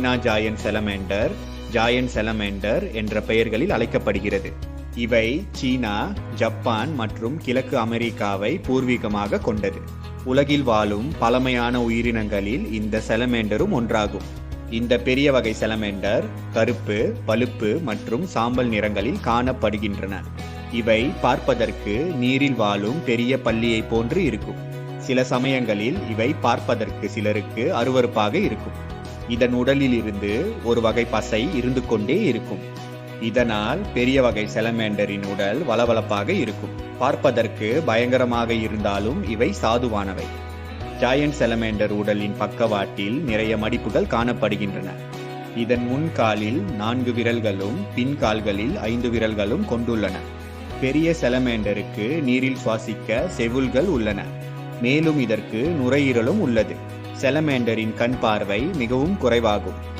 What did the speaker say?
டெக்னா ஜாயன்ட் செலமேண்டர், ஜாயன்ட் செலமேண்டர் என்ற பெயர்களில் அழைக்கப்படுகிறது. இவை சீனா, ஜப்பான் மற்றும் கிழக்கு அமெரிக்காவை பூர்வீகமாக கொண்டது. உலகில் வாழும் பழமையான உயிரினங்களில் இந்த செலமேண்டரும் ஒன்றாகும். இந்த பெரிய வகை செலமேண்டர் கருப்பு, பழுப்பு மற்றும் சாம்பல் நிறங்களில் காணப்படுகின்றன. இவை பார்ப்பதற்கு நீரில் வாழும் பெரிய பல்லியை போன்று இருக்கும். சில சமயங்களில் இவை பார்ப்பதற்கு சிலருக்கு அருவருப்பாக இருக்கும். இதன் உடலில் இருந்து ஒரு வகை பசை இருந்து கொண்டே இருக்கும். இதனால் பெரிய வகை செலமேண்டரின் உடல் வளவளப்பாக இருக்கும். பார்ப்பதற்கு பயங்கரமாக இருந்தாலும் இவை சாதுவானவை. ஜாயன்ட் செலமேண்டர் உடலின் பக்கவாட்டில் நிறைய மடிப்புகள் காணப்படுகின்றன. இதன் முன்காலில் 4 விரல்களும் பின்கால்களில் 5 விரல்களும் கொண்டுள்ளன. பெரிய செலமேண்டருக்கு நீரில் சுவாசிக்க செவுள்கள் உள்ளன. மேலும் இதற்கு நுரையீரலும் உள்ளது. செலமேண்டரின் கண் பார்வை மிகவும் குறைவாகும்.